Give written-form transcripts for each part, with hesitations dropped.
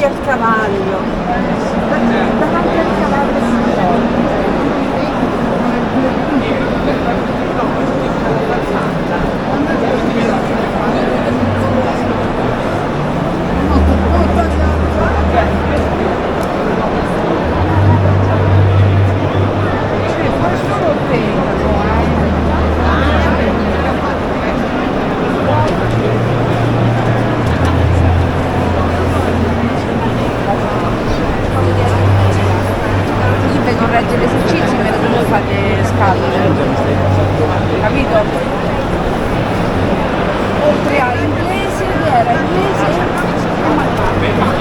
davanti al cavallo. Davanti al cavallo si trova. Corregge l'esercizio mentre voi fate scatole, capito? Oltre a inglese, che era inglese e matematica.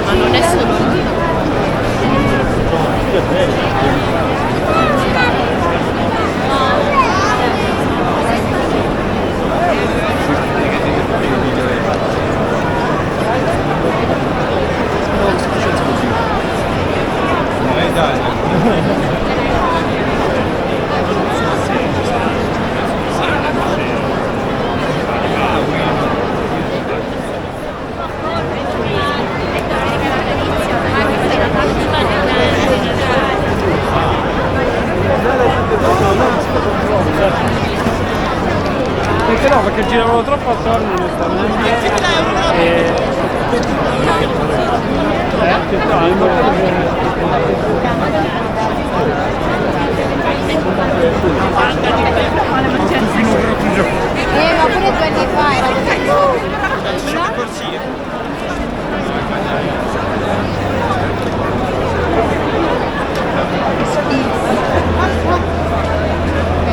Ma non è solo perché no? Perché giravano troppo attorno e stavano ma pure 2 anni fa era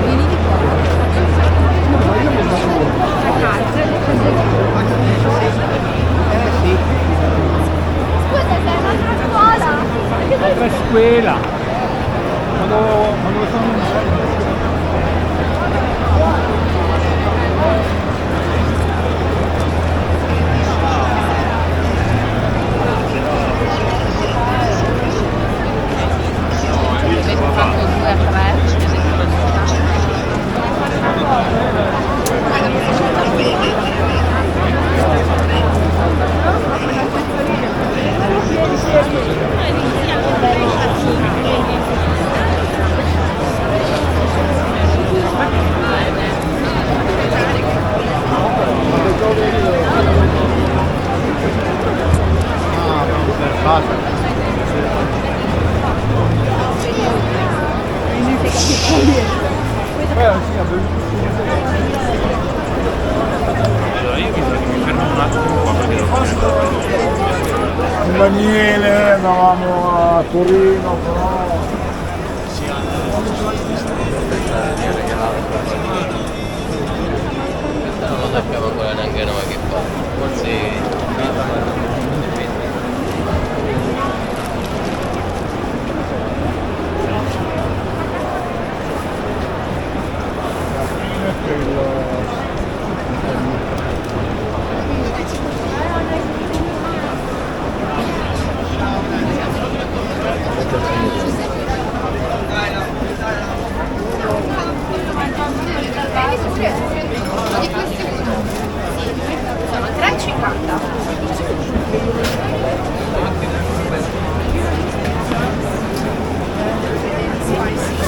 vieni di qua. Scusa, sei un'altra scuola? Altra scuola. Quando sono Daniele, andavamo a Torino, però non lo sappiamo ancora neanche noi che fa, forse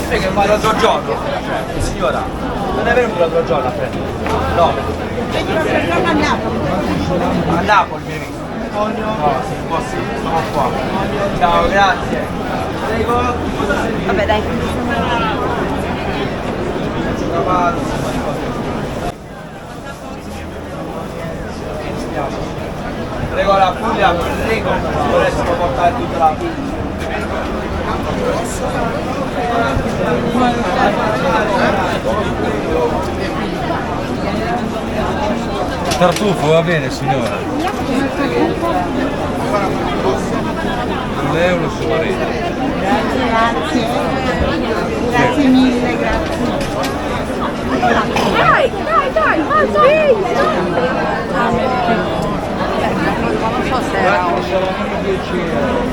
Che va l'altro giorno? Signora, non è venuto l'altro giorno a prendere? No. A Napoli vieni. No, sì, sono qua. Ciao, grazie. Prego. Vabbè, dai. Prego la Puglia, prego. Adesso può portare tutta la Puglia. Tartufo va bene signora. 2 euro su Marina. Grazie. Grazie mille, grazie. Dai, non so se era Saranno 10 euro.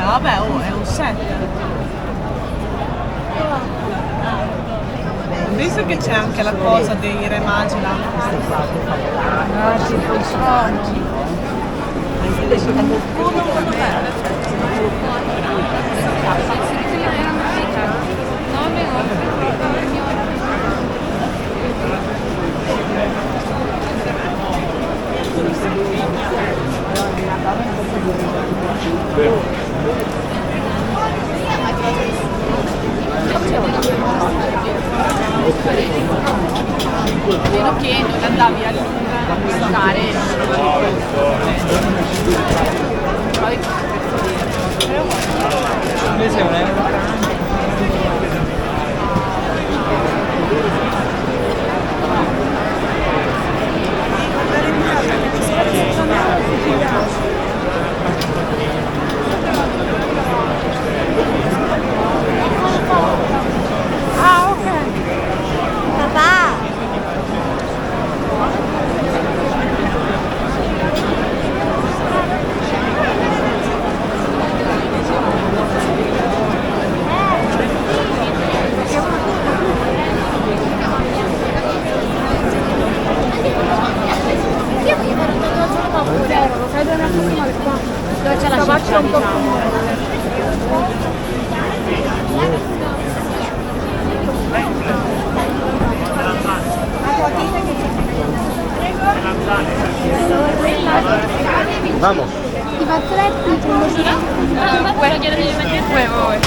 Vabbè, oh, è un set. Visto che c'è anche la cosa dei re magi là. Ah, ci funziona. Meno che non andavi a stare. Invece è un euro. Ah, ok. Papà. Io mi farò un tatuaggio dopo, lo fai bene a male qua. Dove c'è la faccia un po' Vamos. I fazzoletti sono così. Quello glielo devi mettere voi.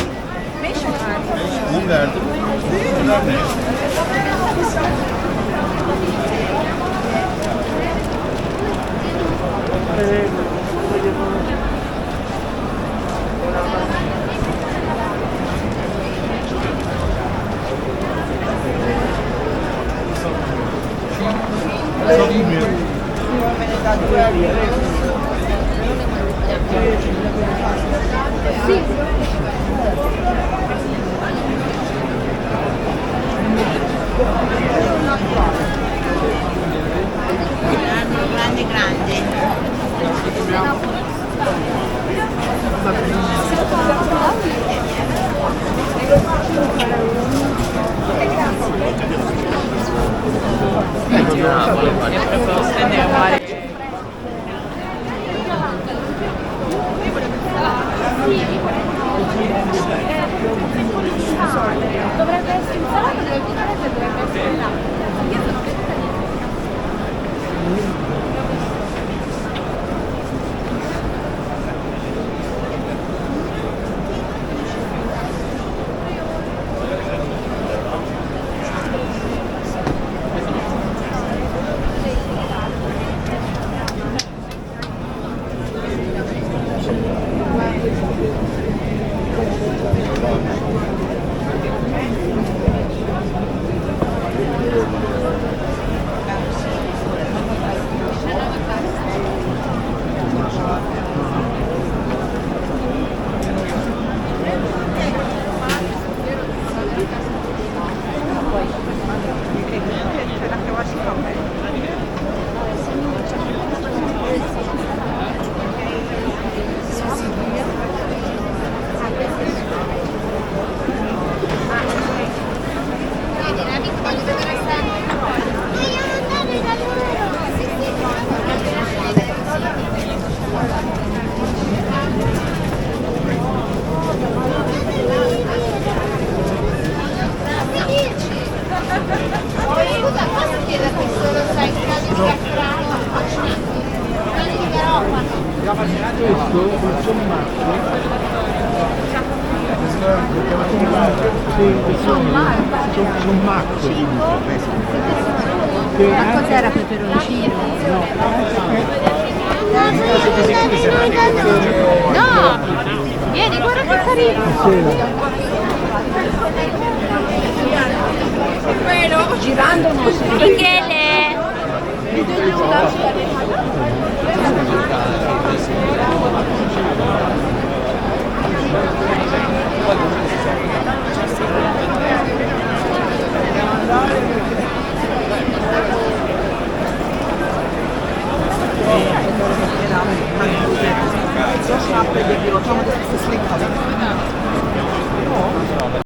Grande, grande. Napoli, dovrebbe essere là. Io sono vegetariana. Scusa, posso chiederti solo se hai caso di caffrano? Quelli di Garofano. Questo sono macchie. Sono macchie. Ma cos'era peperoncino? No! Vieni, guarda che carino! Girando non si vede. Michele! Zo snap ik het.